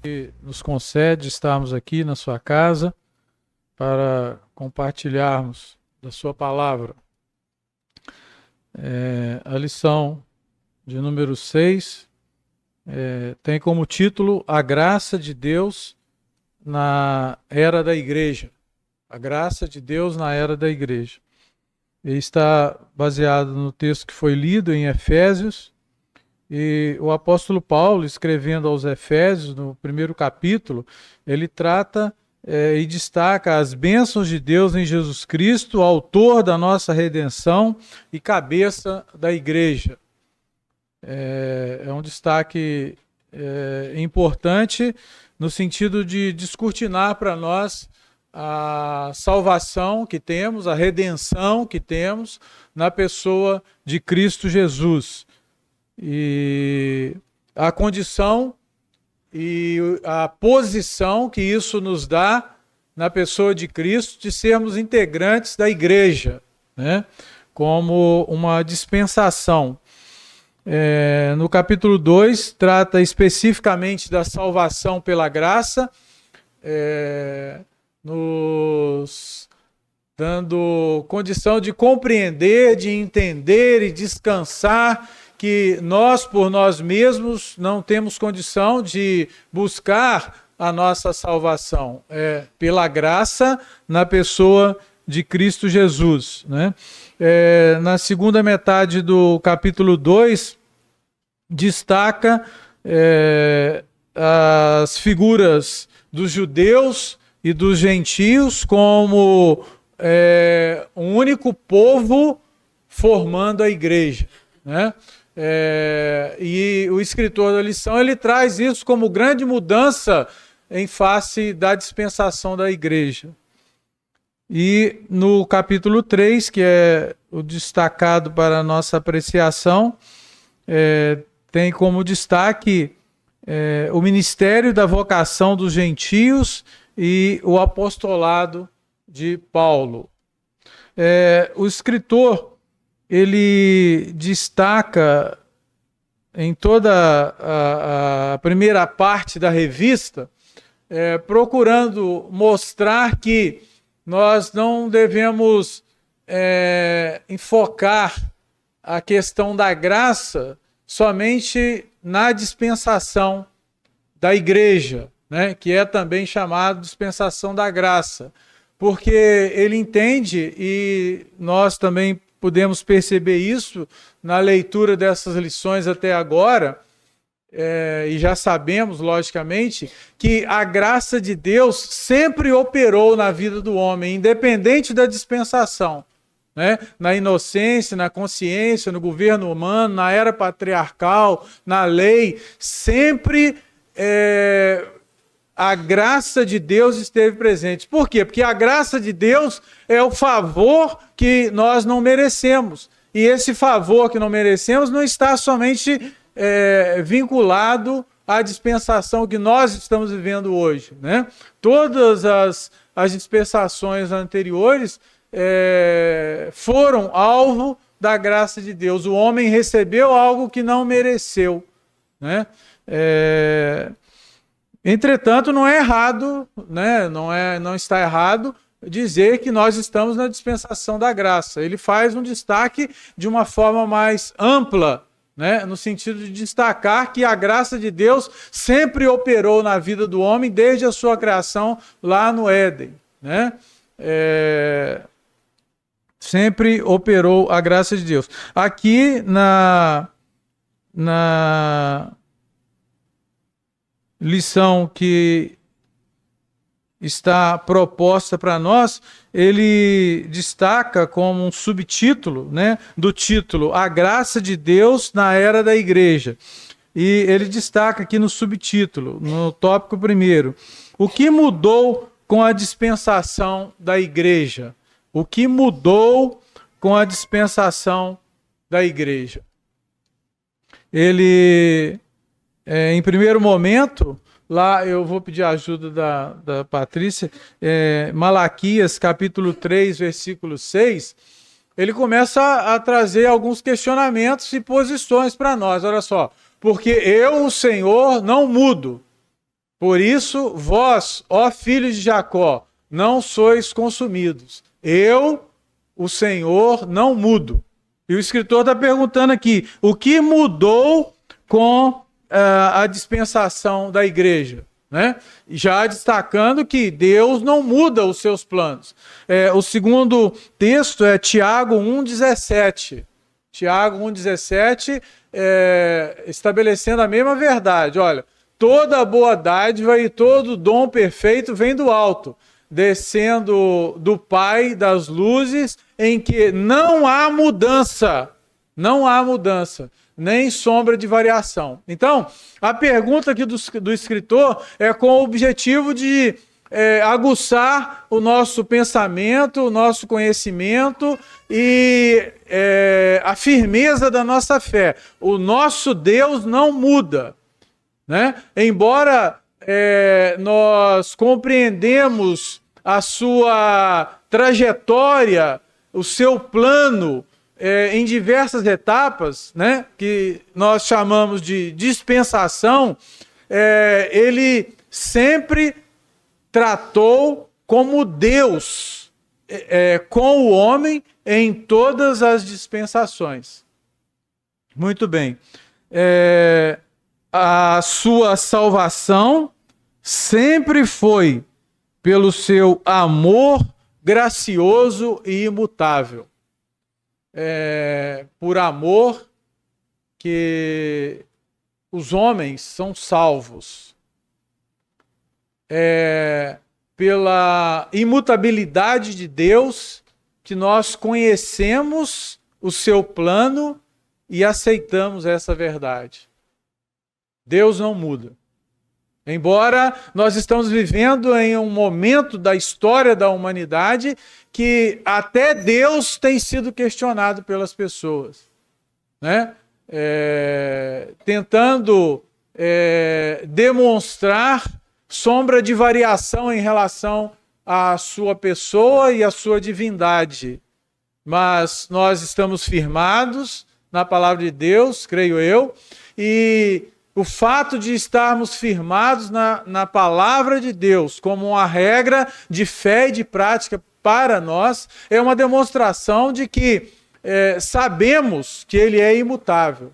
que nos concede estarmos aqui na sua casa para compartilharmos da sua palavra. A lição de número 6 tem como título A Graça de Deus na Era da Igreja. A Graça de Deus na Era da Igreja. E está baseado no texto que foi lido em Efésios. E o apóstolo Paulo, escrevendo aos Efésios, no primeiro capítulo, ele trata e destaca as bênçãos de Deus em Jesus Cristo, autor da nossa redenção e cabeça da igreja. É um destaque importante no sentido de descortinar para nós a salvação que temos, a redenção que temos na pessoa de Cristo Jesus. E a condição e a posição que isso nos dá na pessoa de Cristo de sermos integrantes da igreja, né? Como uma dispensação. No capítulo 2, trata especificamente da salvação pela graça, nos dando condição de compreender, de entender e descansar que nós, por nós mesmos, não temos condição de buscar a nossa salvação. Pela graça na pessoa de Cristo Jesus, né? Na segunda metade do capítulo 2, destaca as figuras dos judeus e dos gentios como um único povo formando a igreja, né? E o escritor da lição, ele traz isso como grande mudança em face da dispensação da igreja. E no capítulo 3, que é o destacado para a nossa apreciação, tem como destaque o ministério da vocação dos gentios e o apostolado de Paulo. O escritor, ele destaca em toda a primeira parte da revista, procurando mostrar que nós não devemos enfocar a questão da graça somente na dispensação da igreja, né, que é também chamado dispensação da graça, porque ele entende, e nós também podemos perceber isso na leitura dessas lições até agora, e já sabemos, logicamente, que a graça de Deus sempre operou na vida do homem, independente da dispensação, né? Na inocência, na consciência, no governo humano, na era patriarcal, na lei, sempre a graça de Deus esteve presente. Por quê? Porque a graça de Deus é o favor que nós não merecemos. E esse favor que não merecemos não está somente vinculado à dispensação que nós estamos vivendo hoje, né? Todas as dispensações anteriores foram alvo da graça de Deus. O homem recebeu algo que não mereceu, né? Entretanto, não é errado, né? Não está errado dizer que nós estamos na dispensação da graça. Ele faz um destaque de uma forma mais ampla, né? No sentido de destacar que a graça de Deus sempre operou na vida do homem desde a sua criação lá no Éden, né? Sempre operou a graça de Deus. Aqui na lição que está proposta para nós, ele destaca como um subtítulo, né, do título A Graça de Deus na Era da Igreja. E ele destaca aqui no subtítulo, no tópico primeiro, o que mudou com a dispensação da igreja? O que mudou com a dispensação da igreja? Ele, em primeiro momento, lá eu vou pedir a ajuda da Patrícia, Malaquias capítulo 3, versículo 6, ele começa a trazer alguns questionamentos e posições para nós. Olha só, porque eu, o Senhor, não mudo. Por isso, vós, ó filhos de Jacó, não sois consumidos. Eu, o Senhor, não mudo. E o escritor está perguntando aqui, o que mudou com a dispensação da igreja? Né? Já destacando que Deus não muda os seus planos. O segundo texto é Tiago 1,17. Tiago 1,17, estabelecendo a mesma verdade. Olha, toda boa dádiva e todo dom perfeito vem do alto, descendo do Pai das luzes, em que não há mudança, nem sombra de variação. Então, a pergunta aqui do escritor é com o objetivo de aguçar o nosso pensamento, o nosso conhecimento e a firmeza da nossa fé. O nosso Deus não muda, né? Embora nós compreendemos a sua trajetória, o seu plano em diversas etapas, né, que nós chamamos de dispensação, ele sempre tratou como Deus com o homem em todas as dispensações. Muito bem. A sua salvação sempre foi pelo seu amor gracioso e imutável. Por amor que os homens são salvos. Pela imutabilidade de Deus que nós conhecemos o seu plano e aceitamos essa verdade. Deus não muda. Embora nós estamos vivendo em um momento da história da humanidade que até Deus tem sido questionado pelas pessoas, né? Tentando demonstrar sombra de variação em relação à sua pessoa e à sua divindade. Mas nós estamos firmados na palavra de Deus, creio eu, e o fato de estarmos firmados na palavra de Deus como uma regra de fé e de prática para nós é uma demonstração de que sabemos que ele é imutável.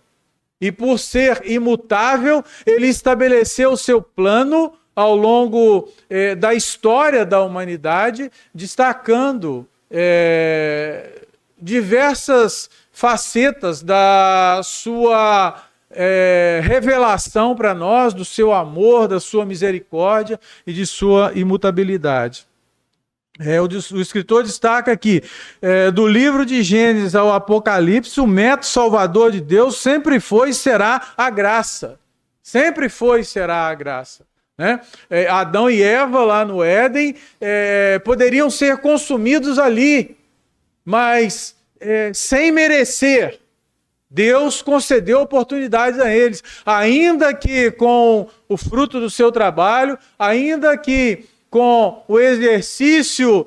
E por ser imutável, ele estabeleceu o seu plano ao longo da história da humanidade, destacando diversas facetas da sua revelação para nós, do seu amor, da sua misericórdia e de sua imutabilidade. O escritor destaca aqui, do livro de Gênesis ao Apocalipse, o método salvador de Deus sempre foi e será a graça. Sempre foi e será a graça. Né? Adão e Eva lá no Éden poderiam ser consumidos ali, mas sem merecer. Deus concedeu oportunidades a eles, ainda que com o fruto do seu trabalho, ainda que com o exercício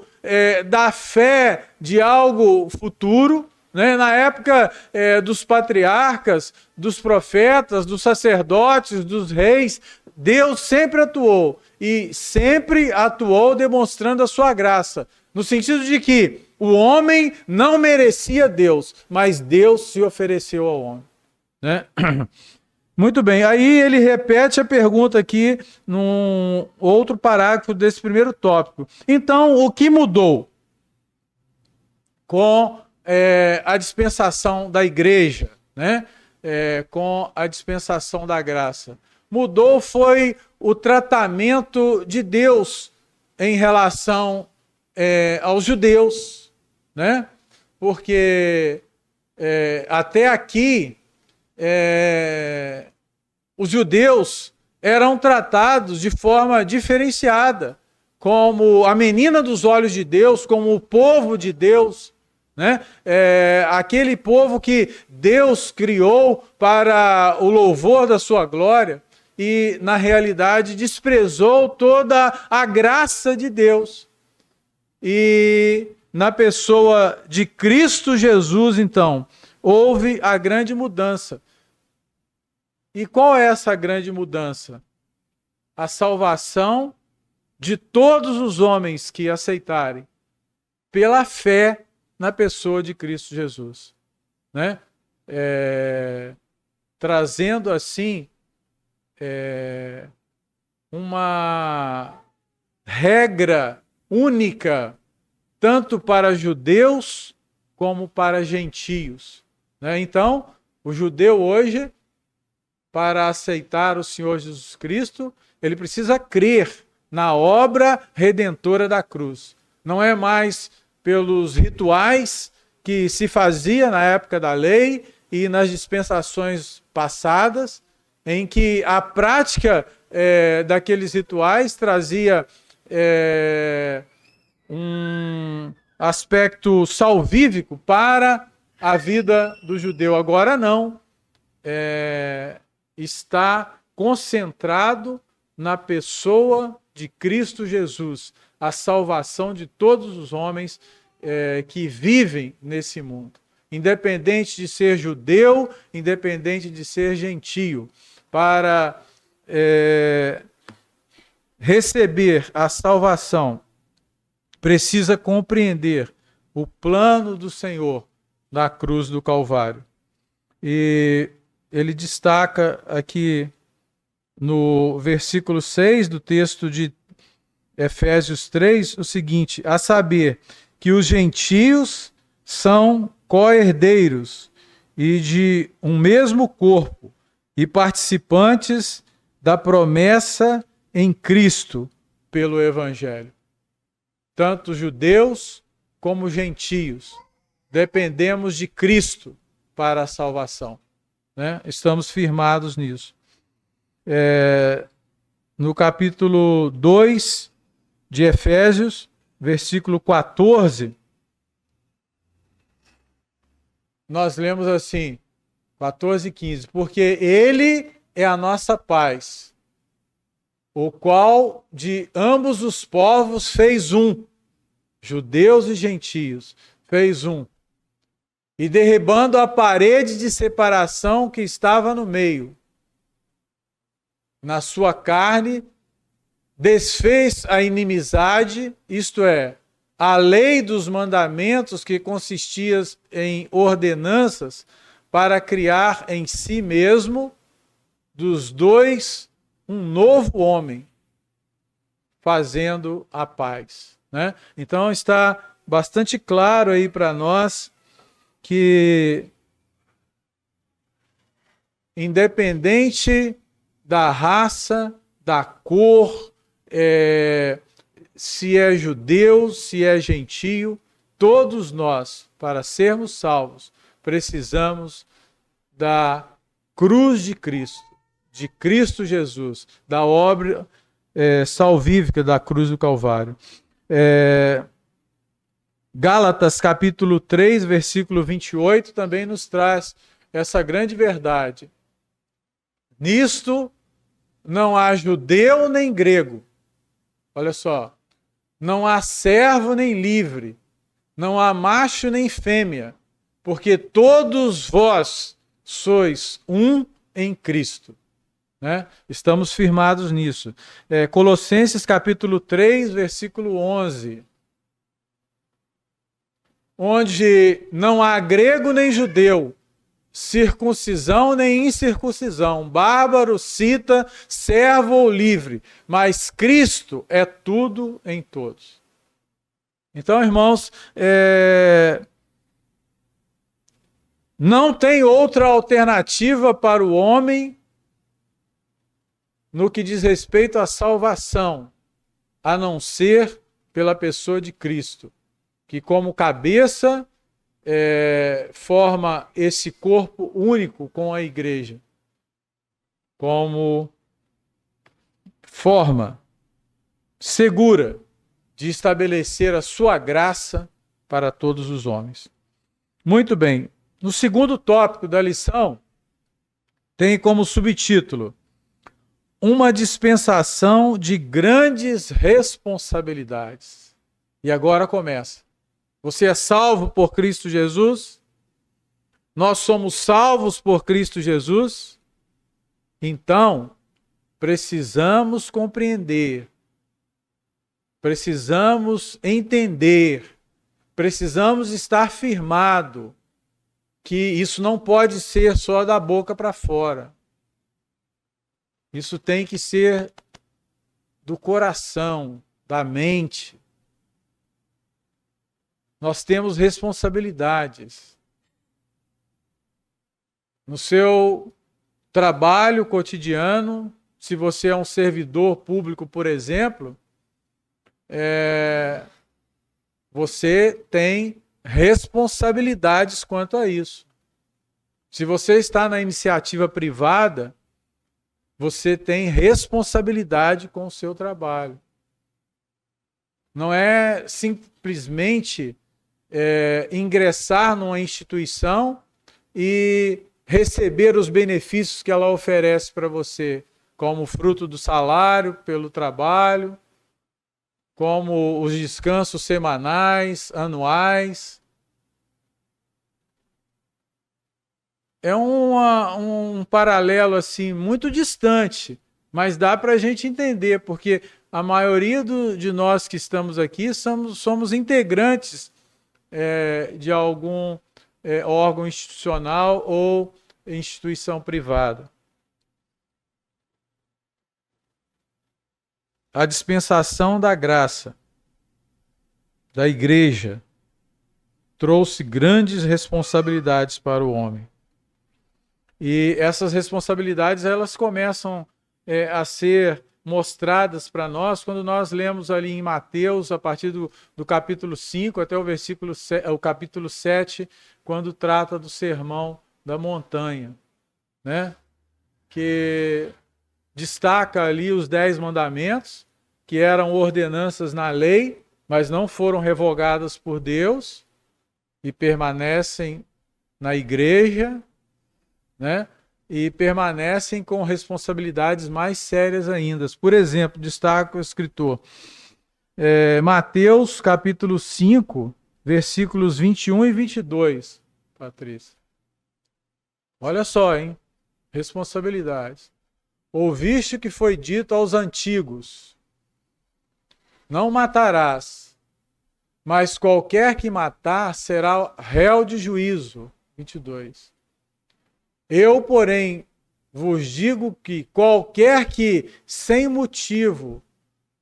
da fé de algo futuro, né? Na época dos patriarcas, dos profetas, dos sacerdotes, dos reis, Deus sempre atuou e sempre atuou demonstrando a sua graça, no sentido de que o homem não merecia Deus, mas Deus se ofereceu ao homem. Né? Muito bem, aí ele repete a pergunta aqui num outro parágrafo desse primeiro tópico. Então, o que mudou com a dispensação da igreja, né? Com a dispensação da graça? Mudou foi o tratamento de Deus em relação aos judeus, né? Porque até aqui os judeus eram tratados de forma diferenciada, como a menina dos olhos de Deus, como o povo de Deus, né? Aquele povo que Deus criou para o louvor da sua glória e, na realidade, desprezou toda a graça de Deus. E na pessoa de Cristo Jesus, então, houve a grande mudança. E qual é essa grande mudança? a salvação de todos os homens que aceitarem pela fé na pessoa de Cristo Jesus, né? Trazendo assim uma regra única tanto para judeus como para gentios, né? Então, o judeu hoje, para aceitar o Senhor Jesus Cristo, ele precisa crer na obra redentora da cruz. Não é mais pelos rituais que se fazia na época da lei e nas dispensações passadas, em que a prática daqueles rituais trazia um aspecto salvífico para a vida do judeu. Agora não. Está concentrado na pessoa de Cristo Jesus, a salvação de todos os homens que vivem nesse mundo, independente de ser judeu, independente de ser gentio. Para receber a salvação, precisa compreender o plano do Senhor na cruz do Calvário. E ele destaca aqui no versículo 6 do texto de Efésios 3 o seguinte: a saber, que os gentios são co-herdeiros e de um mesmo corpo e participantes da promessa em Cristo pelo Evangelho. Tanto judeus como gentios dependemos de Cristo para a salvação, né? Estamos firmados nisso. No capítulo 2 de Efésios, versículo 14, nós lemos assim, 14 e 15, porque ele é a nossa paz, o qual de ambos os povos fez um, judeus e gentios, fez um, e derribando a parede de separação que estava no meio, na sua carne, desfez a inimizade, isto é, a lei dos mandamentos que consistia em ordenanças, para criar em si mesmo dos dois um novo homem, fazendo a paz, né? Então está bastante claro aí para nós que, independente da raça, da cor, se é judeu, se é gentio, todos nós, para sermos salvos, precisamos da cruz de Cristo Jesus, da obra salvífica da cruz do Calvário. Gálatas capítulo 3, versículo 28, também nos traz essa grande verdade. Nisto não há judeu nem grego. Olha só. Não há servo nem livre. Não há macho nem fêmea. Porque todos vós sois um em Cristo, né? Estamos firmados nisso. Colossenses capítulo 3, versículo 11. Onde não há grego nem judeu, circuncisão nem incircuncisão, bárbaro, cita, servo ou livre, mas Cristo é tudo em todos. Então, irmãos, não tem outra alternativa para o homem no que diz respeito à salvação, a não ser pela pessoa de Cristo, que como cabeça forma esse corpo único com a igreja, como forma segura de estabelecer a sua graça para todos os homens. Muito bem. No segundo tópico da lição, tem como subtítulo: uma dispensação de grandes responsabilidades. E agora começa. Você é salvo por Cristo Jesus? Nós somos salvos por Cristo Jesus? Então, precisamos compreender, precisamos entender, precisamos estar firmado que isso não pode ser só da boca para fora. Isso tem que ser do coração, da mente. Nós temos responsabilidades. No seu trabalho cotidiano, se você é um servidor público, por exemplo, você tem responsabilidades quanto a isso. Se você está na iniciativa privada, você tem responsabilidade com o seu trabalho. Não é simplesmente ingressar numa instituição e receber os benefícios que ela oferece para você, como fruto do salário pelo trabalho, como os descansos semanais, anuais. É um paralelo assim muito distante, mas dá para a gente entender, porque a maioria de nós que estamos aqui somos integrantes de algum órgão institucional ou instituição privada. A dispensação da graça da igreja trouxe grandes responsabilidades para o homem. E essas responsabilidades, elas começam a ser mostradas para nós quando nós lemos ali em Mateus, a partir do capítulo 5 até o capítulo 7, quando trata do sermão da montanha, né? Que destaca ali os 10 mandamentos, que eram ordenanças na lei, mas não foram revogadas por Deus e permanecem na igreja, né? E permanecem com responsabilidades mais sérias ainda. Por exemplo, destaca o escritor, Mateus capítulo 5, versículos 21 e 22, Patrícia. Olha só, hein? Responsabilidades. Ouviste o que foi dito aos antigos: não matarás, mas qualquer que matar será réu de juízo. 22. Eu, porém, vos digo que qualquer que, sem motivo,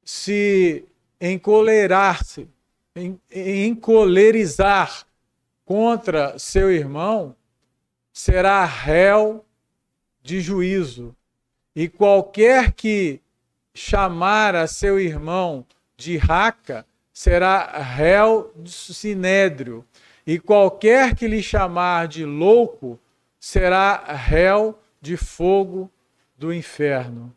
se encolerizar contra seu irmão, será réu de juízo. E qualquer que chamar a seu irmão de raca, será réu de sinédrio. E qualquer que lhe chamar de louco, será réu de fogo do inferno.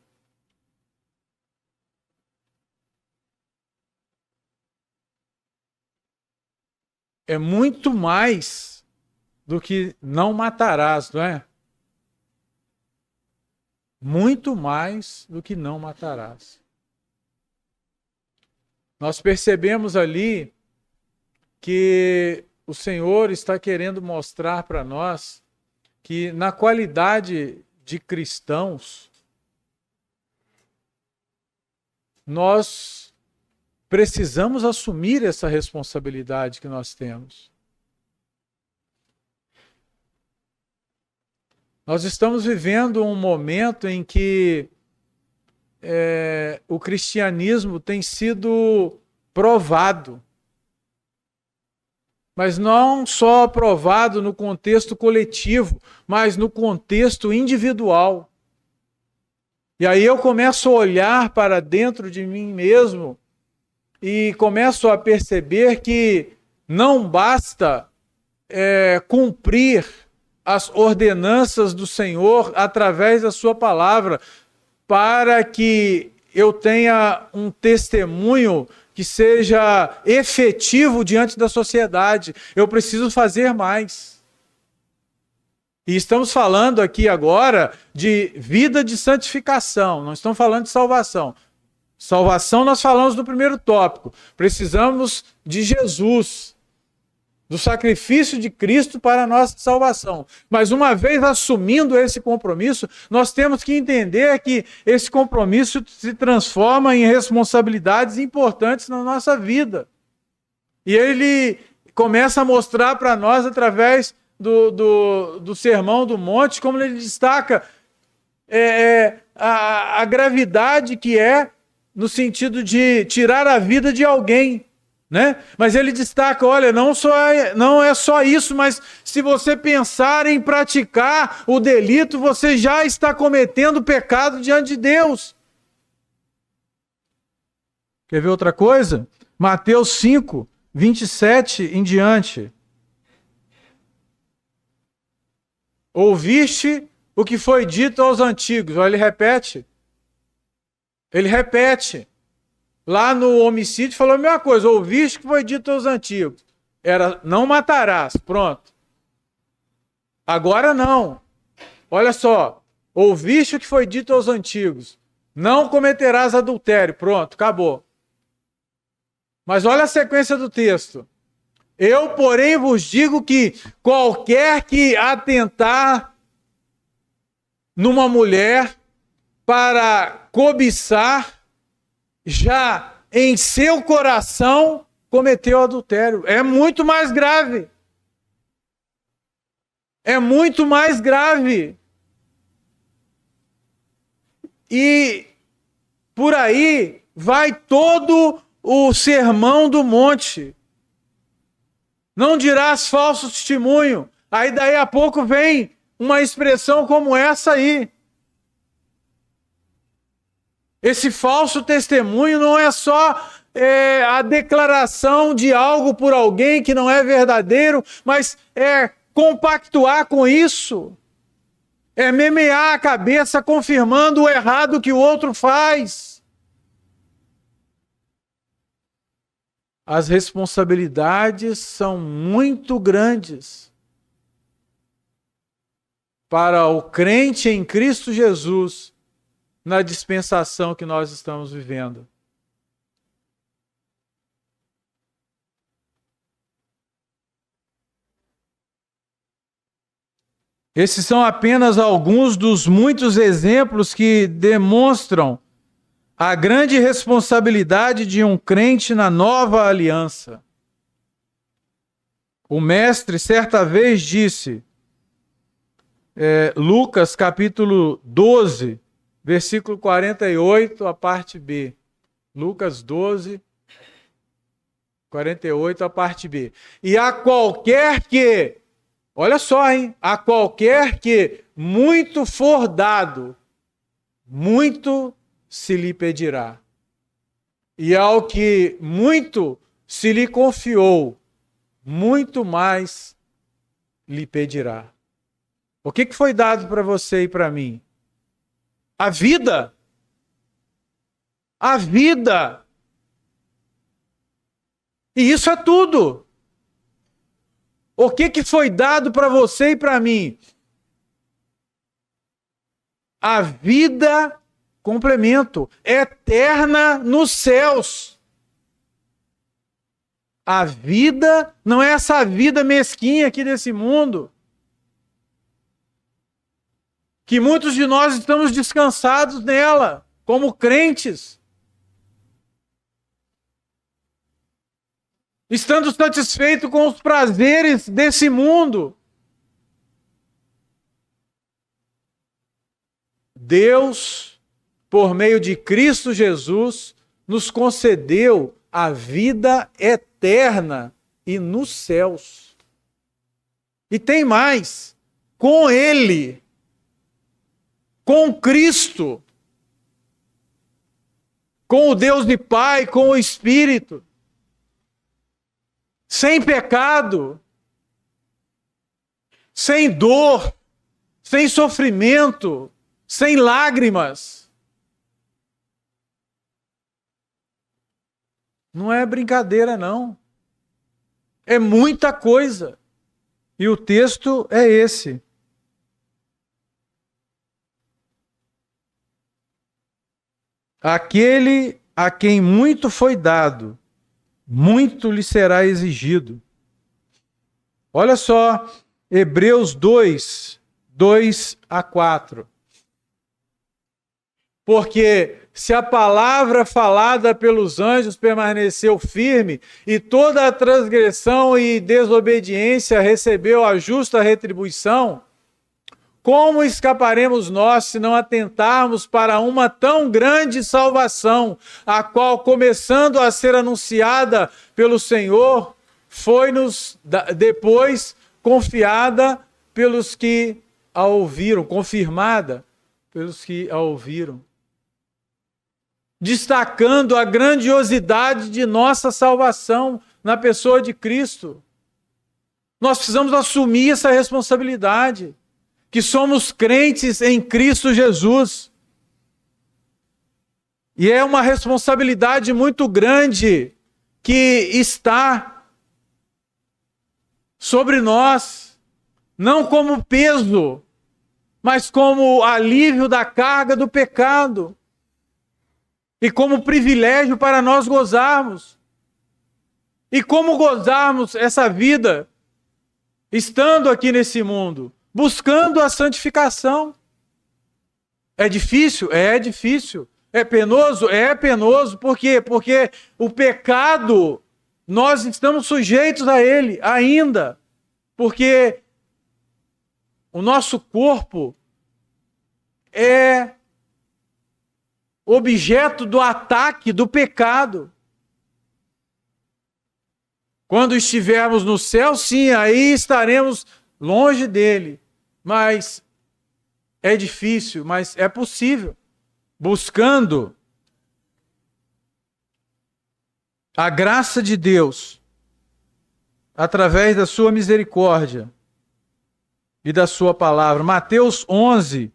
É muito mais do que não matarás, não é? Muito mais do que não matarás. Nós percebemos ali que o Senhor está querendo mostrar para nós que na qualidade de cristãos, nós precisamos assumir essa responsabilidade que nós temos. Nós estamos vivendo um momento em que o cristianismo tem sido provado. Mas não só provado no contexto coletivo, mas no contexto individual. E aí eu começo a olhar para dentro de mim mesmo e começo a perceber que não basta cumprir as ordenanças do Senhor através da sua palavra para que eu tenha um testemunho que seja efetivo diante da sociedade. Eu preciso fazer mais. E estamos falando aqui agora de vida de santificação, não estamos falando de salvação. Salvação nós falamos no primeiro tópico. Precisamos de Jesus. do sacrifício de Cristo para a nossa salvação. Mas uma vez assumindo esse compromisso, nós temos que entender que esse compromisso se transforma em responsabilidades importantes na nossa vida. E ele começa a mostrar para nós, através do Sermão do Monte, como ele destaca a gravidade que é no sentido de tirar a vida de alguém, né? Mas ele destaca, olha, não é só isso, mas se você pensar em praticar o delito, você já está cometendo pecado diante de Deus. Quer ver outra coisa? Mateus 5, 27 em diante. Ouviste o que foi dito aos antigos. Olha, ele repete. Ele repete. Lá no homicídio falou a mesma coisa. Ouviste o que foi dito aos antigos. Era, não matarás. Pronto. Agora não. Olha só. Ouviste o que foi dito aos antigos. Não cometerás adultério. Pronto, acabou. Mas olha a sequência do texto. Eu, porém, vos digo que qualquer que atentar numa mulher para cobiçar, já em seu coração cometeu adultério. É muito mais grave. É muito mais grave. E por aí vai todo o Sermão do Monte. Não dirás falso testemunho. Aí daí a pouco vem uma expressão como essa aí. Esse falso testemunho não é só a declaração de algo por alguém que não é verdadeiro, mas é compactuar com isso. É memear a cabeça confirmando o errado que o outro faz. As responsabilidades são muito grandes para o crente em Cristo Jesus na dispensação que nós estamos vivendo. Esses são apenas alguns dos muitos exemplos que demonstram a grande responsabilidade de um crente na nova aliança. O mestre certa vez disse, Lucas capítulo 12, versículo 48, a parte B. Lucas 12, 48, a parte B. E a qualquer que, olha só, hein? A qualquer que muito for dado, muito se lhe pedirá. E ao que muito se lhe confiou, muito mais lhe pedirá. O que foi dado para você e para mim? A vida. A vida. E isso é tudo. O que foi dado para você e para mim? A vida, complemento, eterna nos céus. A vida não é essa vida mesquinha aqui desse mundo, que muitos de nós estamos descansados nela, como crentes, estando satisfeitos com os prazeres desse mundo. Deus, por meio de Cristo Jesus, nos concedeu a vida eterna e nos céus. E tem mais, com Ele, com Cristo, com o Deus de Pai, com o Espírito, sem pecado, sem dor, sem sofrimento, sem lágrimas. Não é brincadeira, não. É muita coisa. E o texto é esse. Aquele a quem muito foi dado, muito lhe será exigido. Olha só, Hebreus 2, 2-4. Porque se a palavra falada pelos anjos permaneceu firme, e toda a transgressão e desobediência recebeu a justa retribuição, como escaparemos nós se não atentarmos para uma tão grande salvação, a qual, começando a ser anunciada pelo Senhor, foi-nos depois confiada pelos que a ouviram, confirmada pelos que a ouviram, destacando a grandiosidade de nossa salvação na pessoa de Cristo. Nós precisamos assumir essa responsabilidade, que somos crentes em Cristo Jesus. E é uma responsabilidade muito grande que está sobre nós, não como peso, mas como alívio da carga do pecado e como privilégio para nós gozarmos. E como gozarmos essa vida estando aqui nesse mundo, buscando a santificação. É difícil? É difícil. É penoso? É penoso. Por quê? Porque o pecado, nós estamos sujeitos a ele ainda. Porque o nosso corpo é objeto do ataque do pecado. Quando estivermos no céu, sim, aí estaremos longe dele. Mas é difícil, mas é possível. Buscando a graça de Deus, através da sua misericórdia e da sua palavra. Mateus 11,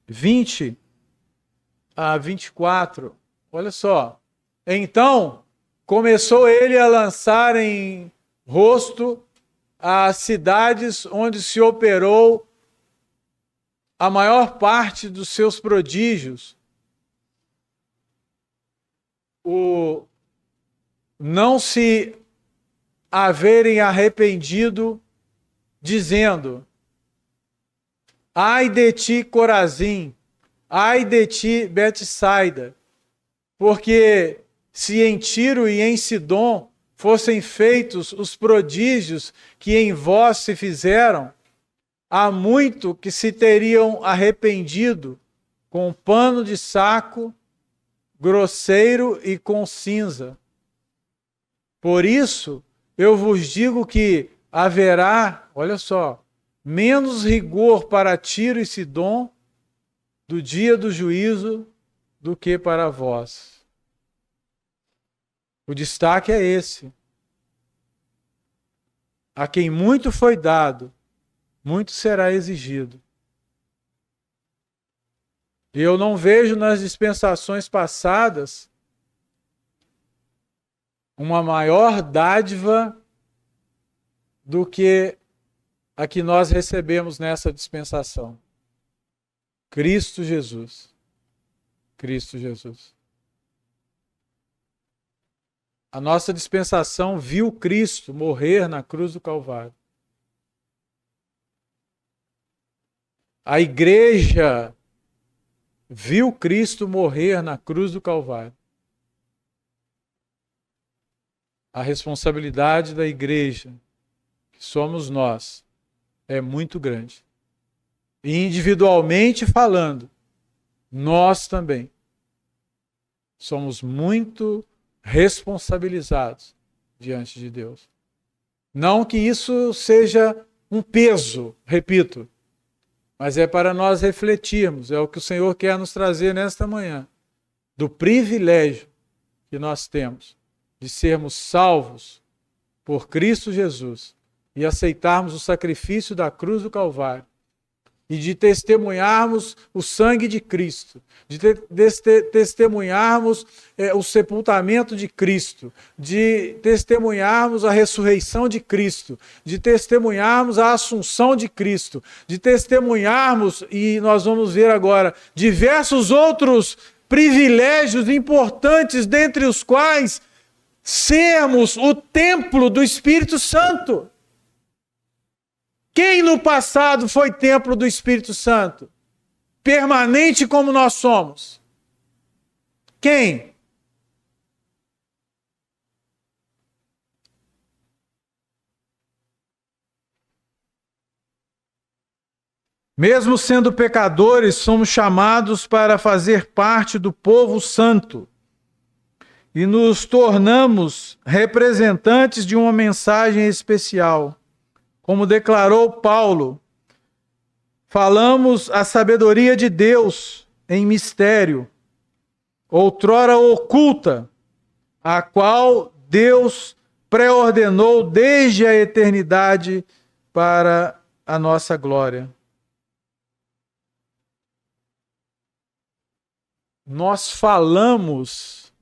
20-24. Olha só. Então, começou ele a lançar em rosto as cidades onde se operou a maior parte dos seus prodígios. O não se haverem arrependido, dizendo: ai de ti, Corazim, ai de ti, Betsaida, porque se em Tiro e em Sidom fossem feitos os prodígios que em vós se fizeram, há muito que se teriam arrependido com pano de saco grosseiro e com cinza. Por isso, eu vos digo que haverá, olha só, menos rigor para Tiro e Sidom do dia do juízo do que para vós. O destaque é esse. A quem muito foi dado, muito será exigido. E eu não vejo nas dispensações passadas uma maior dádiva do que a que nós recebemos nessa dispensação. Cristo Jesus. Cristo Jesus. A nossa dispensação viu Cristo morrer na cruz do Calvário. A igreja viu Cristo morrer na cruz do Calvário. A responsabilidade da igreja, que somos nós, é muito grande. E individualmente falando, nós também somos muito responsabilizados diante de Deus. Não que isso seja um peso, repito, mas é para nós refletirmos, é o que o Senhor quer nos trazer nesta manhã, do privilégio que nós temos de sermos salvos por Cristo Jesus e aceitarmos o sacrifício da cruz do Calvário e de testemunharmos o sangue de Cristo, de testemunharmos o sepultamento de Cristo, de testemunharmos a ressurreição de Cristo, de testemunharmos a assunção de Cristo, de testemunharmos, e nós vamos ver agora, diversos outros privilégios importantes, dentre os quais sermos o templo do Espírito Santo. Quem no passado foi templo do Espírito Santo? Permanente como nós somos. Quem? Mesmo sendo pecadores, somos chamados para fazer parte do povo santo e nos tornamos representantes de uma mensagem especial. Como declarou Paulo, falamos a sabedoria de Deus em mistério, outrora oculta, a qual Deus pré-ordenou desde a eternidade para a nossa glória. Nós falamos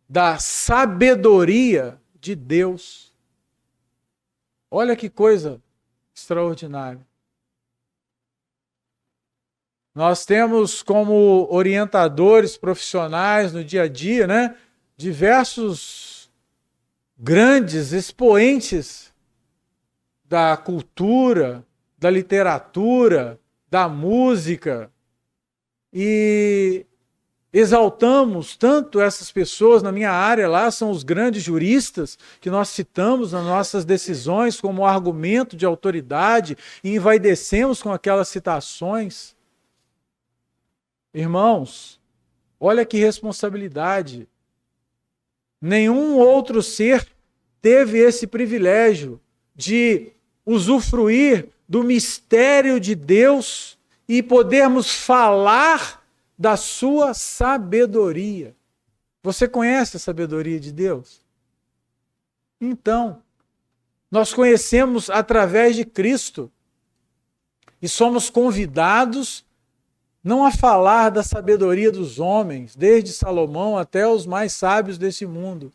da sabedoria de Deus. Olha que coisa extraordinária. Nós temos como orientadores profissionais no dia a dia, né, diversos grandes expoentes da cultura, da literatura, da música, e exaltamos tanto essas pessoas. Na minha área lá são os grandes juristas que nós citamos nas nossas decisões como argumento de autoridade e envaidecemos com aquelas citações. Irmãos, olha que responsabilidade. Nenhum outro ser teve esse privilégio de usufruir do mistério de Deus e podermos falar da sua sabedoria. Você conhece a sabedoria de Deus? Então, nós conhecemos através de Cristo e somos convidados não a falar da sabedoria dos homens, desde Salomão até os mais sábios desse mundo,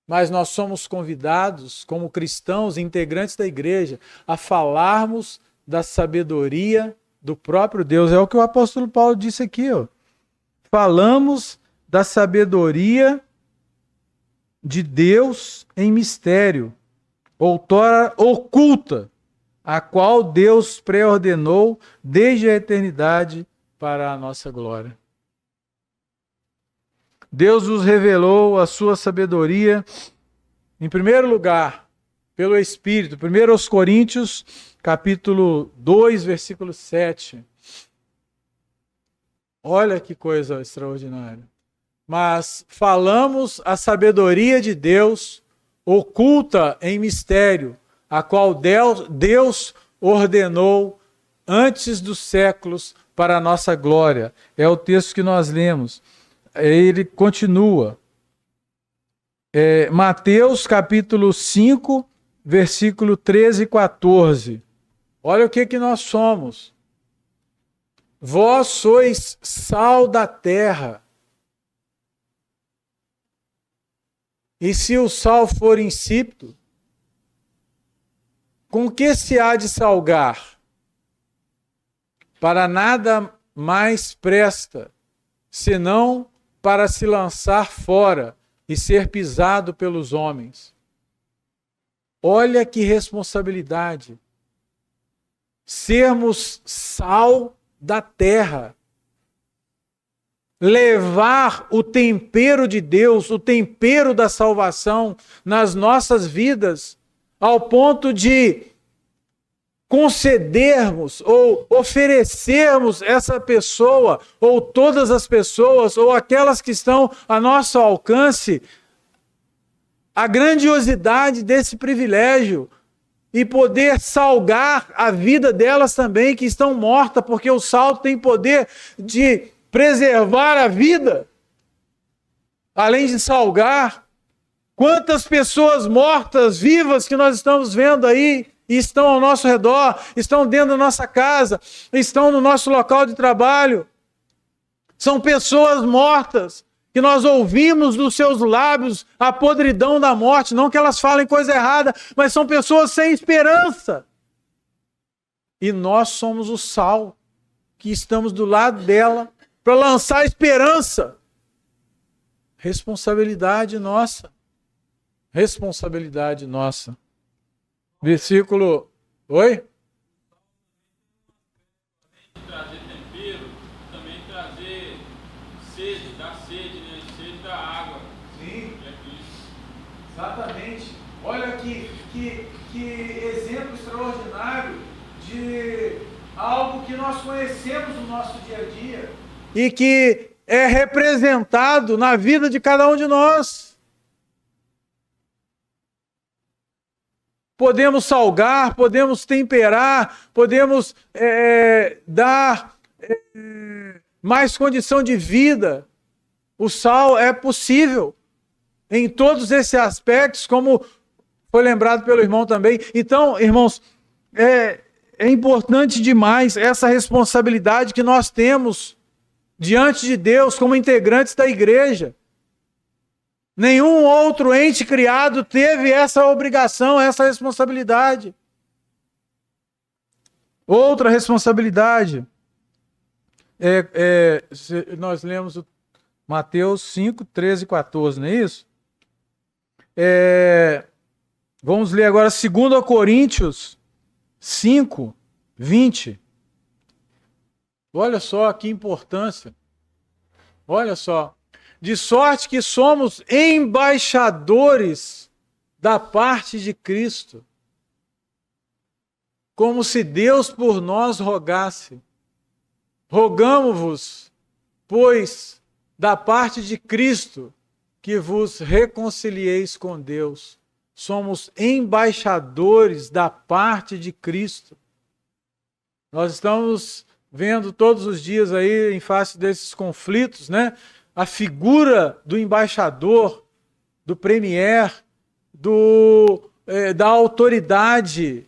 mas nós somos convidados, como cristãos e integrantes da igreja, a falarmos da sabedoria do próprio Deus. É o que o apóstolo Paulo disse aqui, ó. Falamos da sabedoria de Deus em mistério, outrora oculta, a qual Deus pré-ordenou desde a eternidade para a nossa glória. Deus nos revelou a sua sabedoria, em primeiro lugar, pelo Espírito. 1 Coríntios, capítulo 2, versículo 7. Olha que coisa extraordinária. Mas falamos a sabedoria de Deus, oculta em mistério, a qual Deus ordenou antes dos séculos para a nossa glória. É o texto que nós lemos. Ele continua. Mateus capítulo 5, versículo 13 e 14. Olha o que nós somos. Vós sois sal da terra. E se o sal for insípido, com que se há de salgar? Para nada mais presta, senão para se lançar fora e ser pisado pelos homens. Olha que responsabilidade. Sermos sal da terra. Levar o tempero de Deus, o tempero da salvação nas nossas vidas, ao ponto de concedermos ou oferecermos essa pessoa, ou todas as pessoas, ou aquelas que estão a nosso alcance, a grandiosidade desse privilégio e poder salgar a vida delas também, que estão mortas, porque o sal tem poder de preservar a vida, além de salgar. Quantas pessoas mortas, vivas, que nós estamos vendo aí, e estão ao nosso redor, estão dentro da nossa casa, estão no nosso local de trabalho. São pessoas mortas, que nós ouvimos dos seus lábios a podridão da morte, não que elas falem coisa errada, mas são pessoas sem esperança. E nós somos o sal, que estamos do lado dela, para lançar esperança. Responsabilidade nossa. Responsabilidade nossa. Versículo Oi? Trazer tempero, também trazer sede, dar sede, né? Sede da água. Sim. É isso. Exatamente. Olha que exemplo extraordinário de algo que nós conhecemos no nosso dia a dia e que é representado na vida de cada um de nós. Podemos salgar, podemos temperar, podemos dar mais condição de vida. O sal é possível em todos esses aspectos, como foi lembrado pelo irmão também. Então, irmãos, é importante demais essa responsabilidade que nós temos diante de Deus como integrantes da igreja. Nenhum outro ente criado teve essa obrigação, essa responsabilidade. Outra responsabilidade. Nós lemos Mateus 5, 13 e 14, não é isso? Vamos ler agora 2 Coríntios 5, 20. Olha só que importância. Olha só. De sorte que somos embaixadores da parte de Cristo, como se Deus por nós rogasse. Rogamo-vos, pois, da parte de Cristo, que vos reconcilieis com Deus. Somos embaixadores da parte de Cristo. Nós estamos vendo todos os dias aí, em face desses conflitos, né? A figura do embaixador, do premier, da autoridade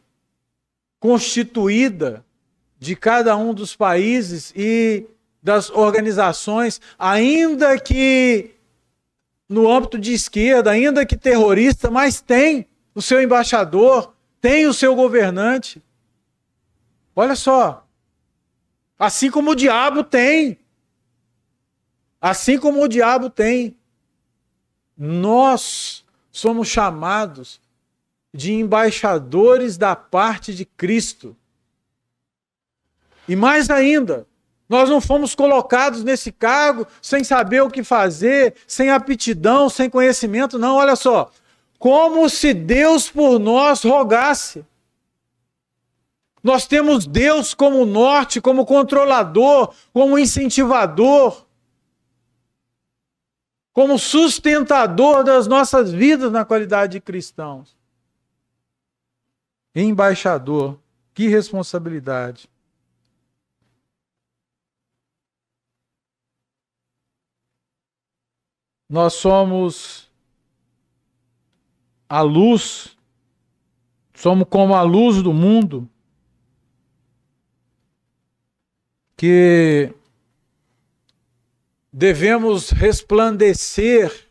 constituída de cada um dos países e das organizações, ainda que no âmbito de esquerda, ainda que terrorista, mas tem o seu embaixador, tem o seu governante. Olha só, assim como o diabo tem. Assim como o diabo tem, nós somos chamados de embaixadores da parte de Cristo. E mais ainda, nós não fomos colocados nesse cargo sem saber o que fazer, sem aptidão, sem conhecimento, não. Olha só, como se Deus por nós rogasse. Nós temos Deus como norte, como controlador, como incentivador, como sustentador das nossas vidas na qualidade de cristãos. Embaixador, que responsabilidade. Nós somos a luz, somos como a luz do mundo, que devemos resplandecer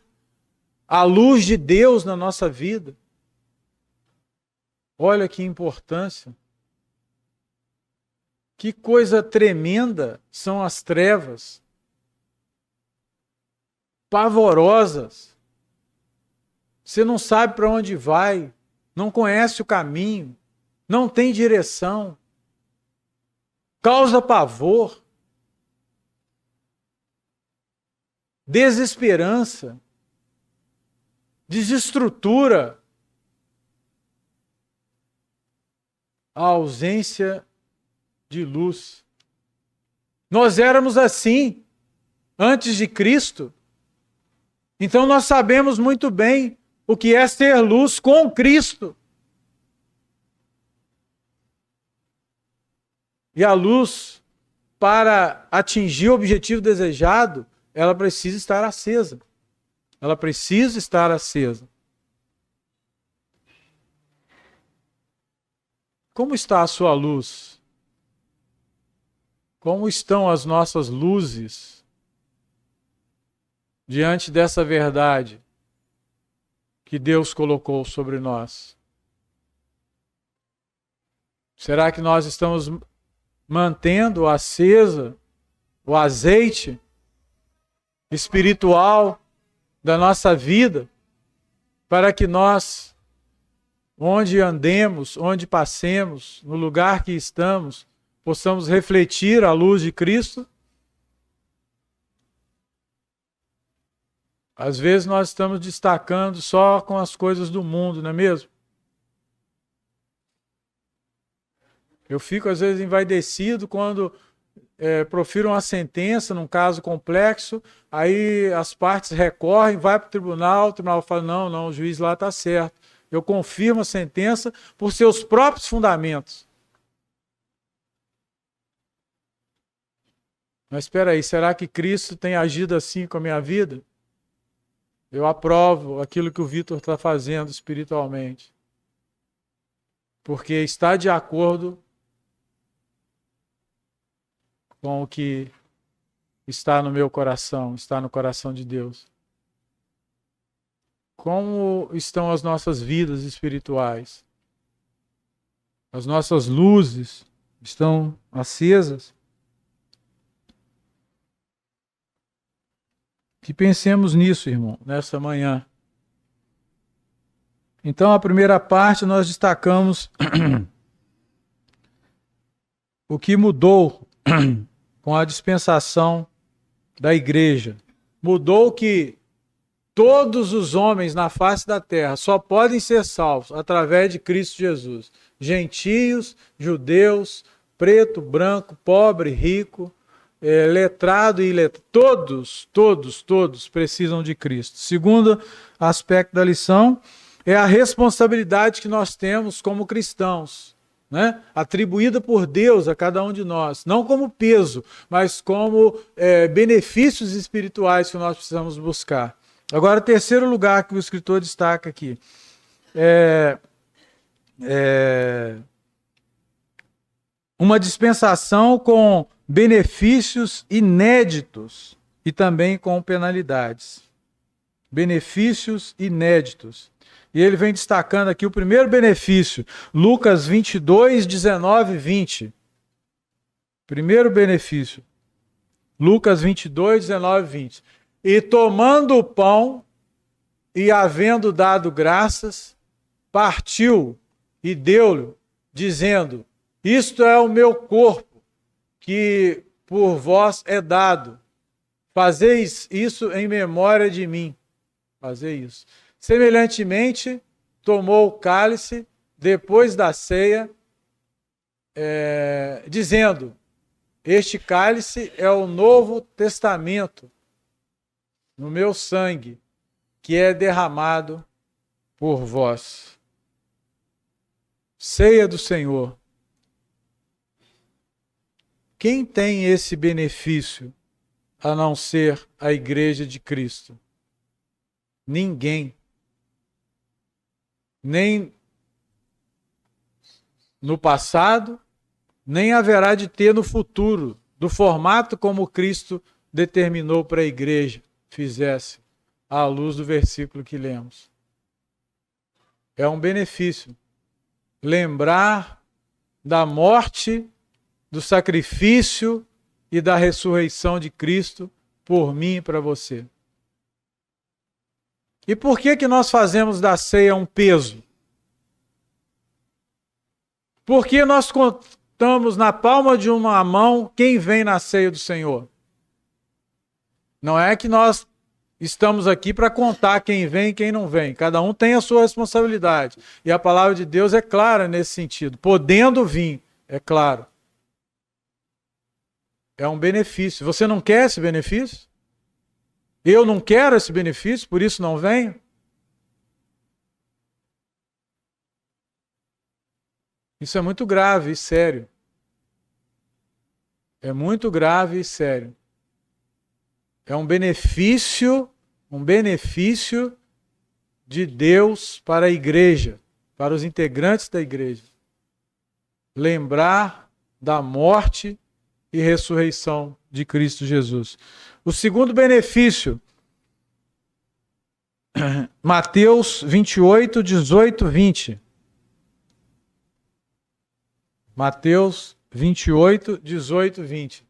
a luz de Deus na nossa vida. Olha que importância. Que coisa tremenda são as trevas. Pavorosas. Você não sabe para onde vai, não conhece o caminho, não tem direção. Causa pavor. Desesperança, desestrutura, a ausência de luz. Nós éramos assim antes de Cristo, então nós sabemos muito bem o que é ser luz com Cristo. E a luz, para atingir o objetivo desejado, ela precisa estar acesa. Ela precisa estar acesa. Como está a sua luz? Como estão as nossas luzes diante dessa verdade que Deus colocou sobre nós? Será que nós estamos mantendo acesa o azeite espiritual da nossa vida, para que nós onde andemos, onde passemos, no lugar que estamos, possamos refletir a luz de Cristo. Às vezes nós estamos destacando só com as coisas do mundo, não é mesmo? Eu fico às vezes envaidecido quando profiro uma sentença num caso complexo, aí as partes recorrem, vai para o tribunal fala, não, o juiz lá está certo. Eu confirmo a sentença por seus próprios fundamentos. Mas espera aí, será que Cristo tem agido assim com a minha vida? Eu aprovo aquilo que o Vitor está fazendo espiritualmente. Porque está de acordo com o que está no meu coração, está no coração de Deus. Como estão as nossas vidas espirituais? As nossas luzes estão acesas? Que pensemos nisso, irmão, nessa manhã. Então, a primeira parte nós destacamos o que mudou com a dispensação da igreja. Mudou que todos os homens na face da terra só podem ser salvos através de Cristo Jesus. Gentios, judeus, preto, branco, pobre, rico, letrado e iletrado. Todos precisam de Cristo. Segundo aspecto da lição é a responsabilidade que nós temos como cristãos, né? Atribuída por Deus a cada um de nós, não como peso, mas como benefícios espirituais que nós precisamos buscar. Agora, o terceiro lugar que o escritor destaca aqui uma dispensação com benefícios inéditos e também com penalidades. Benefícios inéditos. E ele vem destacando aqui o primeiro benefício, Lucas 22, 19 e 20. Primeiro benefício, Lucas 22, 19 e 20. E tomando o pão e havendo dado graças, partiu e deu-lhe, dizendo, isto é o meu corpo, que por vós é dado. Fazeis isso em memória de mim. Fazei isso. Semelhantemente, tomou o cálice depois da ceia, dizendo, este cálice é o novo testamento no meu sangue, que é derramado por vós. Ceia do Senhor. Quem tem esse benefício a não ser a Igreja de Cristo? Ninguém. Nem no passado, nem haverá de ter no futuro, do formato como Cristo determinou para a igreja fizesse, à luz do versículo que lemos. É um benefício. Lembrar da morte, do sacrifício e da ressurreição de Cristo por mim e para você. E por que nós fazemos da ceia um peso? Porque nós contamos na palma de uma mão quem vem na ceia do Senhor. Não é que nós estamos aqui para contar quem vem e quem não vem. Cada um tem a sua responsabilidade. E a palavra de Deus é clara nesse sentido. Podendo vir, é claro. É um benefício. Você não quer esse benefício? Eu não quero esse benefício, por isso não venho? Isso é muito grave e sério. É muito grave e sério. É um benefício de Deus para a igreja, para os integrantes da igreja. Lembrar da morte e ressurreição de Cristo Jesus. O segundo benefício, Mateus 28, 18, 20. Mateus 28, 18, 20.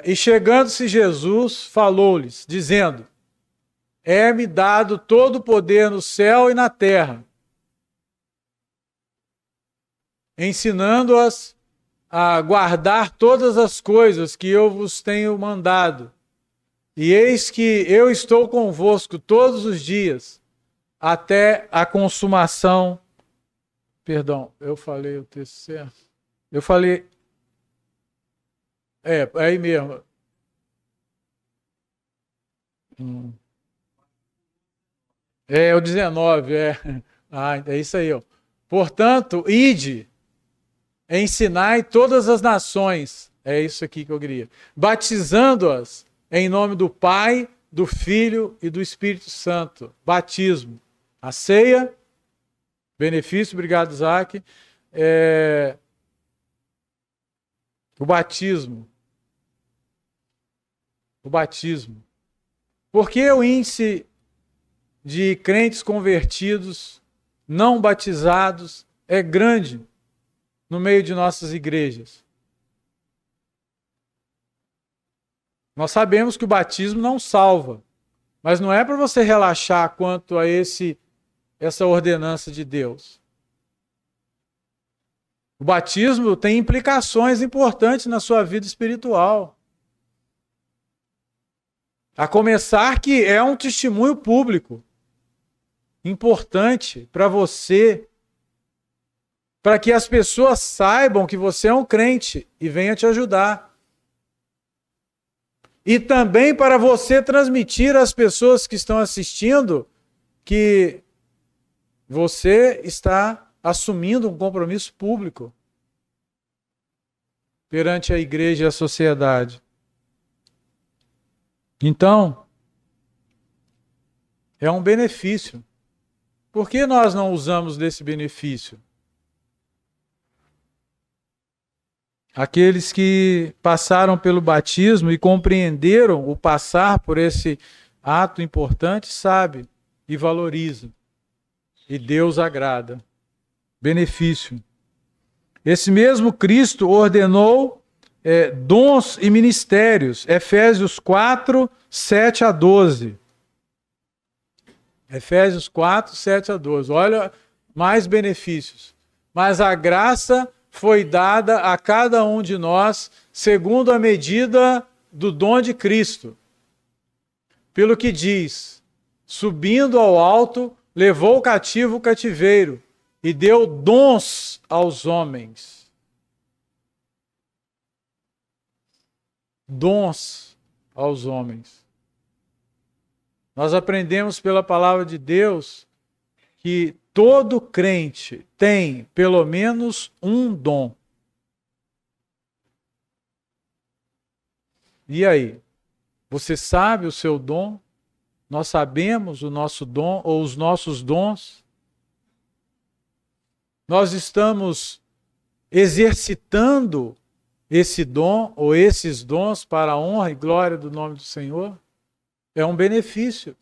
E chegando-se Jesus, falou-lhes, dizendo, é-me dado todo o poder no céu e na terra. ensinando-as a guardar todas as coisas que eu vos tenho mandado. E eis que eu estou convosco todos os dias, até a consumação. Perdão, eu falei o texto certo? Eu falei. É aí mesmo. É o 19, é. Ah, é isso aí, ó. Portanto, ide, ensinai todas as nações. É isso aqui que eu queria. Batizando-as em nome do Pai, do Filho e do Espírito Santo. Batismo. A ceia, benefício, obrigado, Isaac. O batismo. O batismo. Por que o índice de crentes convertidos, não batizados, é grande no meio de nossas igrejas? Nós sabemos que o batismo não salva, mas não é para você relaxar quanto a essa ordenança de Deus. O batismo tem implicações importantes na sua vida espiritual. A começar que é um testemunho público importante para você, para que as pessoas saibam que você é um crente e venha te ajudar. E também para você transmitir às pessoas que estão assistindo que você está assumindo um compromisso público perante a igreja e a sociedade. Então, é um benefício. Por que nós não usamos desse benefício? Aqueles que passaram pelo batismo e compreenderam o passar por esse ato importante, sabem e valorizam. E Deus agrada. Benefício. Esse mesmo Cristo ordenou dons e ministérios. Efésios 4, 7 a 12. Efésios 4, 7 a 12. Olha, mais benefícios. Mas a graça foi dada a cada um de nós segundo a medida do dom de Cristo. Pelo que diz, subindo ao alto, levou cativo o cativeiro e deu dons aos homens. Dons aos homens. Nós aprendemos pela palavra de Deus que todo crente tem pelo menos um dom. E aí? Você sabe o seu dom? Nós sabemos o nosso dom ou os nossos dons? Nós estamos exercitando esse dom ou esses dons para a honra e glória do nome do Senhor? É um benefício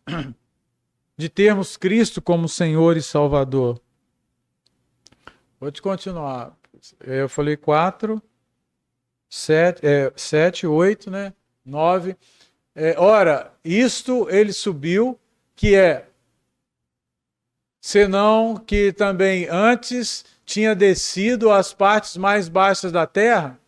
de termos Cristo como Senhor e Salvador. Vou te continuar. Eu falei 4, 7, 8, né? 9. Ora, isto ele subiu, que é, senão que também antes tinha descido às partes mais baixas da terra.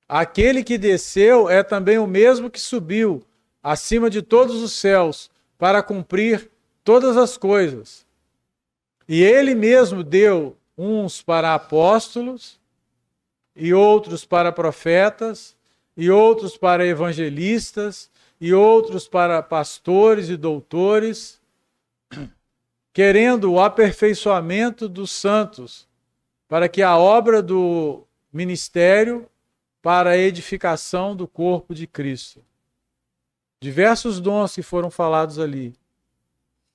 Aquele que desceu é também o mesmo que subiu acima de todos os céus, para cumprir todas as coisas. E ele mesmo deu uns para apóstolos, e outros para profetas, e outros para evangelistas, e outros para pastores e doutores, querendo o aperfeiçoamento dos santos, para que a obra do ministério para a edificação do corpo de Cristo. Diversos dons que foram falados ali.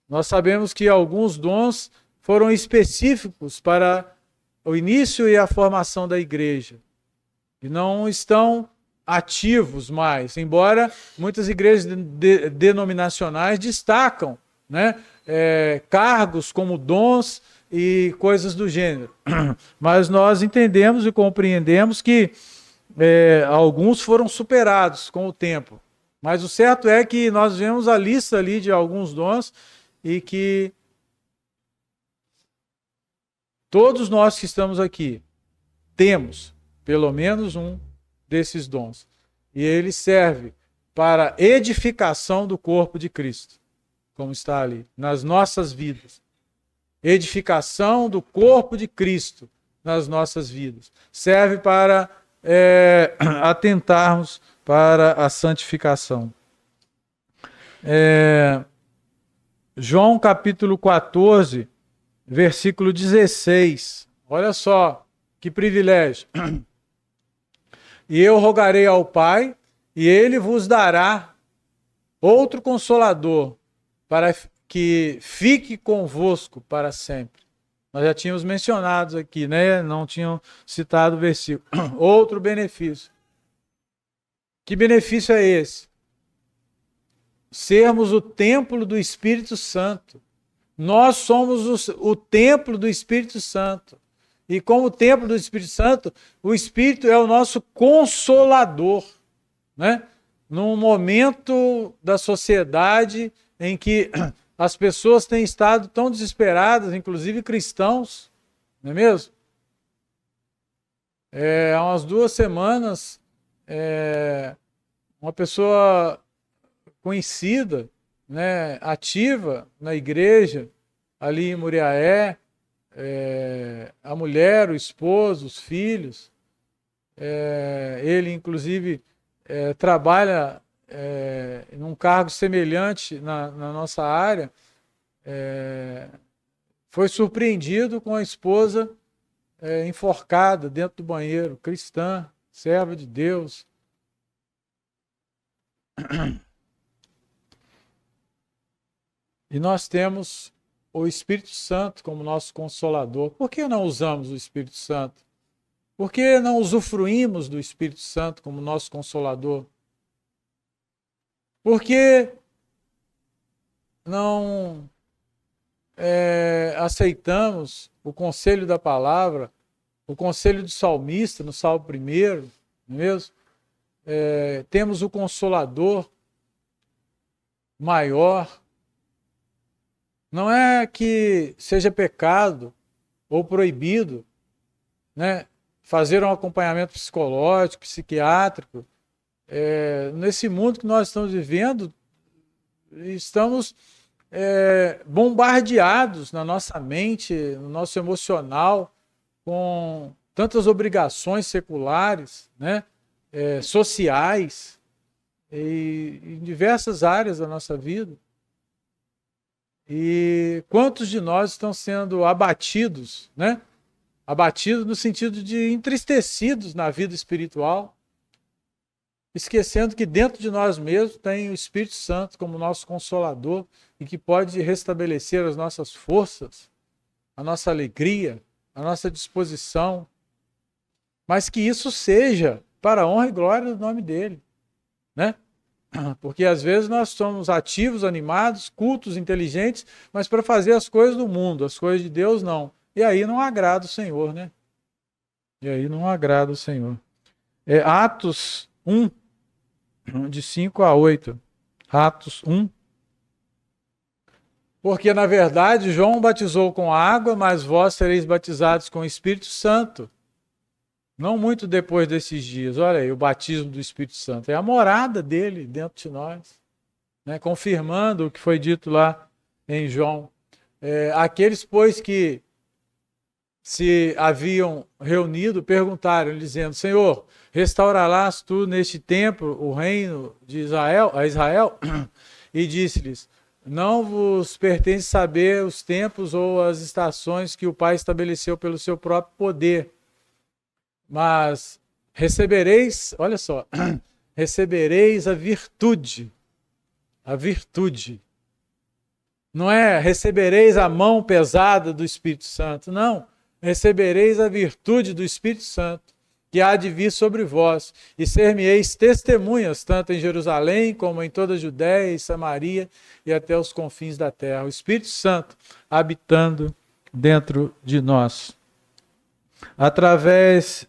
Nós sabemos que alguns dons foram específicos para o início e a formação da igreja. E não estão ativos mais, embora muitas igrejas denominacionais destacam, né, cargos como dons e coisas do gênero. Mas nós entendemos e compreendemos que alguns foram superados com o tempo. Mas o certo é que nós vemos a lista ali de alguns dons e que Todos nós que estamos aqui temos pelo menos um desses dons. E ele serve para edificação do corpo de Cristo, como está ali, nas nossas vidas. Edificação do corpo de Cristo nas nossas vidas. Serve para atentarmos para a santificação. João capítulo 14, versículo 16. Olha só que privilégio. E eu rogarei ao Pai, e ele vos dará outro consolador, para que fique convosco para sempre. Nós já tínhamos mencionado aqui, né? Não tinham citado o versículo. Outro benefício. Que benefício é esse? Sermos o templo do Espírito Santo. Nós somos o templo do Espírito Santo. E como templo do Espírito Santo, o Espírito é o nosso consolador, né? Num momento da sociedade em que as pessoas têm estado tão desesperadas, inclusive cristãos, não é mesmo? Há umas 2 semanas, uma pessoa conhecida, né, ativa na igreja, ali em Muriaé, a mulher, o esposo, os filhos, ele inclusive trabalha num cargo semelhante na nossa área, foi surpreendido com a esposa enforcada dentro do banheiro, cristã, serva de Deus. E nós temos o Espírito Santo como nosso consolador. Por que não usamos o Espírito Santo? Por que não usufruímos do Espírito Santo como nosso consolador? Por que não aceitamos o conselho da palavra, o conselho do salmista no Salmo 1, não é mesmo? Temos o Consolador maior. Não é que seja pecado ou proibido, né, fazer um acompanhamento psicológico, psiquiátrico. Nesse mundo que nós estamos vivendo, estamos bombardeados na nossa mente, no nosso emocional, com tantas obrigações seculares, né, sociais, e em diversas áreas da nossa vida. E quantos de nós estão sendo abatidos, né? Abatidos no sentido de entristecidos na vida espiritual, esquecendo que dentro de nós mesmos tem o Espírito Santo como nosso consolador e que pode restabelecer as nossas forças, a nossa alegria, a nossa disposição, mas que isso seja para a honra e glória do nome dele, né? Porque às vezes nós somos ativos, animados, cultos, inteligentes, mas para fazer as coisas do mundo, as coisas de Deus não. E aí não agrada o Senhor, né? E aí não agrada o Senhor. Atos 1, de 5 a 8. Atos 1. Porque, na verdade, João batizou com água, mas vós sereis batizados com o Espírito Santo. Não muito depois desses dias. Olha aí, o batismo do Espírito Santo. É a morada dele dentro de nós, né? Confirmando o que foi dito lá em João. Aqueles, pois, que se haviam reunido, perguntaram, dizendo: Senhor, restaurarás tu neste tempo o reino de Israel, a Israel? E disse-lhes: não vos pertence saber os tempos ou as estações que o Pai estabeleceu pelo seu próprio poder. Mas recebereis, olha só, recebereis a virtude. A virtude. Não é recebereis a mão pesada do Espírito Santo, não. Recebereis a virtude do Espírito Santo, que há de vir sobre vós, e ser-me-eis testemunhas, tanto em Jerusalém, como em toda a Judéia e Samaria, e até os confins da terra. O Espírito Santo habitando dentro de nós. Através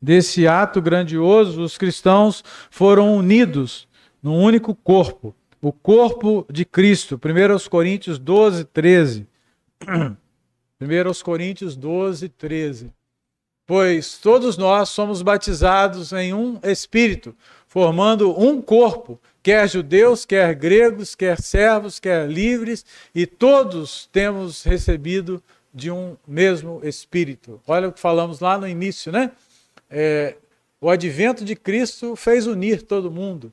desse ato grandioso, os cristãos foram unidos num único corpo, o corpo de Cristo. 1 Coríntios 12, 13. 1 Coríntios 12, 13. Pois todos nós somos batizados em um Espírito, formando um corpo, quer judeus, quer gregos, quer servos, quer livres, e todos temos recebido de um mesmo Espírito. Olha o que falamos lá no início, né? O advento de Cristo fez unir todo mundo,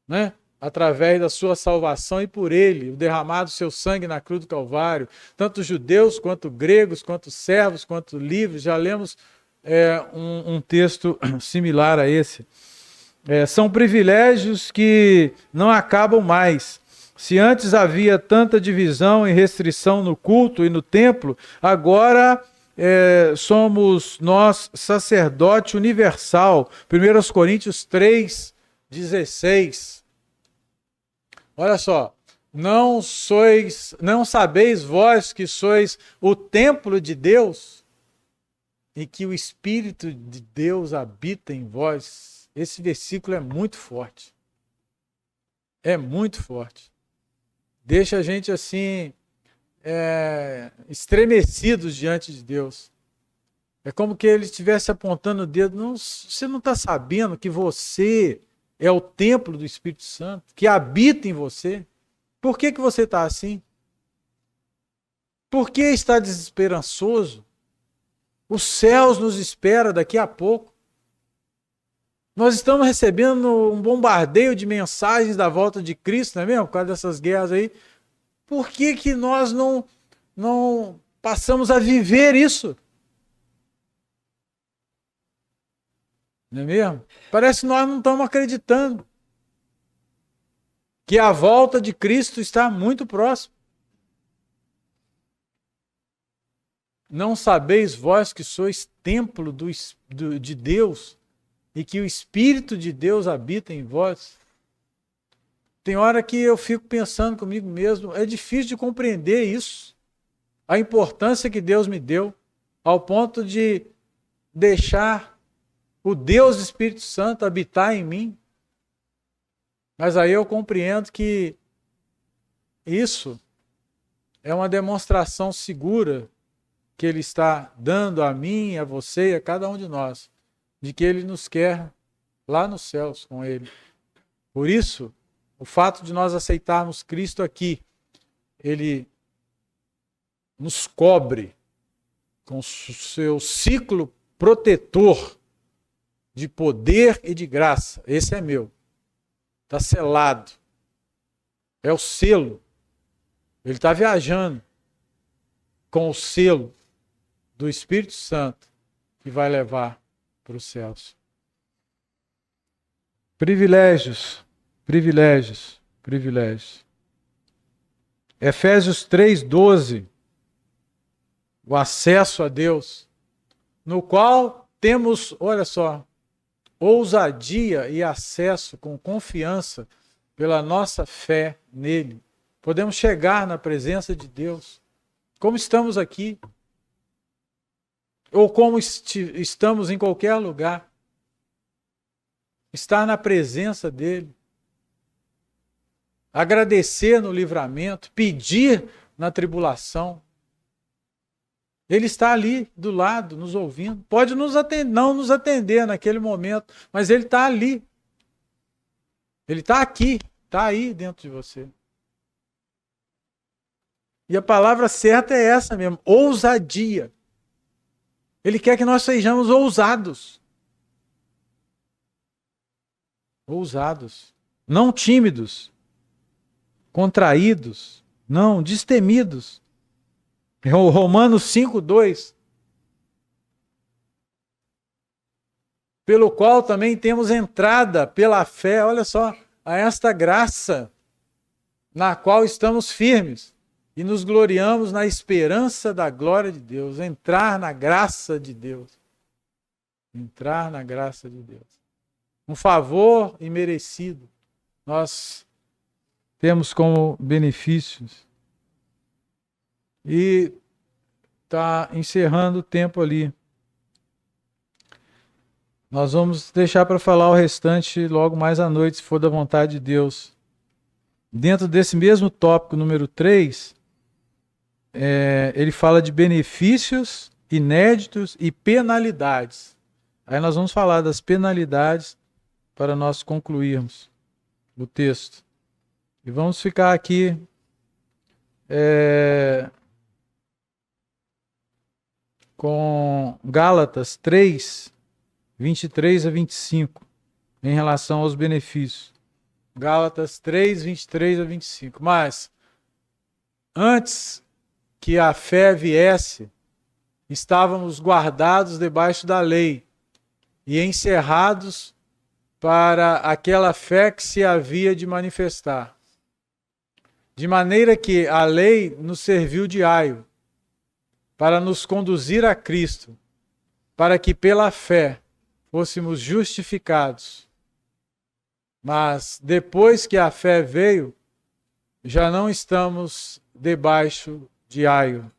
né? Através da sua salvação e por ele, o derramado seu sangue na cruz do Calvário, tanto judeus quanto gregos, quanto servos, quanto livres. Já lemos um texto similar a esse. São privilégios que não acabam mais. Se antes havia tanta divisão e restrição no culto e no templo, agora somos nós sacerdote universal. 1 Coríntios 3, 16. Olha só. Não sabeis vós que sois o templo de Deus e que o Espírito de Deus habita em vós? Esse versículo é muito forte. É muito forte. Deixa a gente assim, estremecidos diante de Deus. É como que ele estivesse apontando o dedo. Não, você não está sabendo que você é o templo do Espírito Santo, que habita em você? Por que você está assim? Por que está desesperançoso? Os céus nos esperam daqui a pouco. Nós estamos recebendo um bombardeio de mensagens da volta de Cristo, não é mesmo? Por causa dessas guerras aí. Por que nós não passamos a viver isso? Não é mesmo? Parece que nós não estamos acreditando que a volta de Cristo está muito próxima. Não sabeis vós que sois templo de Deus e que o Espírito de Deus habita em vós? Tem hora que eu fico pensando comigo mesmo, é difícil de compreender isso, a importância que Deus me deu, ao ponto de deixar o Deus Espírito Santo habitar em mim. Mas aí eu compreendo que isso é uma demonstração segura que Ele está dando a mim, a você e a cada um de nós, de que Ele nos quer lá nos céus com Ele. Por isso, o fato de nós aceitarmos Cristo aqui, Ele nos cobre com o seu ciclo protetor de poder e de graça. Esse é meu. Está selado. É o selo. Ele está viajando com o selo do Espírito Santo que vai levar para os céus. Privilégios. Privilégios. Privilégios. Efésios 3:12. O acesso a Deus, no qual temos, olha só, ousadia e acesso com confiança pela nossa fé nele. Podemos chegar na presença de Deus, como estamos aqui, ou como estamos em qualquer lugar. Estar na presença dele, agradecer no livramento, pedir na tribulação. Ele está ali do lado, nos ouvindo. Pode não nos atender naquele momento, mas ele está ali. Ele está aqui, está aí dentro de você. E a palavra certa é essa mesmo, ousadia. Ele quer que nós sejamos ousados. Ousados. Não tímidos, contraídos, não, destemidos. Romanos 5:2. Pelo qual também temos entrada pela fé, olha só, a esta graça na qual estamos firmes e nos gloriamos na esperança da glória de Deus. Entrar na graça de Deus. Entrar na graça de Deus. Um favor imerecido. Nós temos como benefícios. E está encerrando o tempo ali. Nós vamos deixar para falar o restante logo mais à noite, se for da vontade de Deus. Dentro desse mesmo tópico, número 3, ele fala de benefícios inéditos e penalidades. Aí nós vamos falar das penalidades para nós concluirmos o texto. E vamos ficar aqui com Gálatas 3, 23 a 25, em relação aos benefícios. Gálatas 3, 23 a 25. Mas, antes que a fé viesse, estávamos guardados debaixo da lei e encerrados para aquela fé que se havia de manifestar. De maneira que a lei nos serviu de aio para nos conduzir a Cristo, para que pela fé fôssemos justificados. Mas depois que a fé veio, já não estamos debaixo de aio.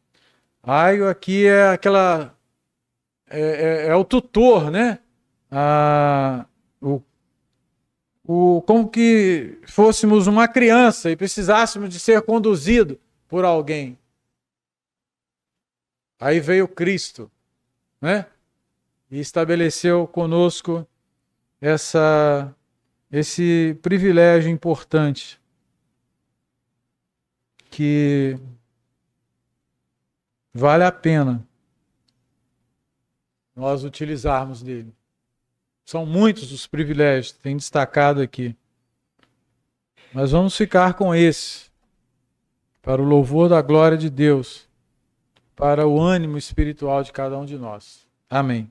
Aio aqui é aquela é o tutor, né? Como que fôssemos uma criança e precisássemos de ser conduzido por alguém. Aí veio Cristo, né? E estabeleceu conosco esse privilégio importante que vale a pena nós utilizarmos dele. São muitos os privilégios que tem destacado aqui. Mas vamos ficar com esse, para o louvor da glória de Deus, para o ânimo espiritual de cada um de nós. Amém.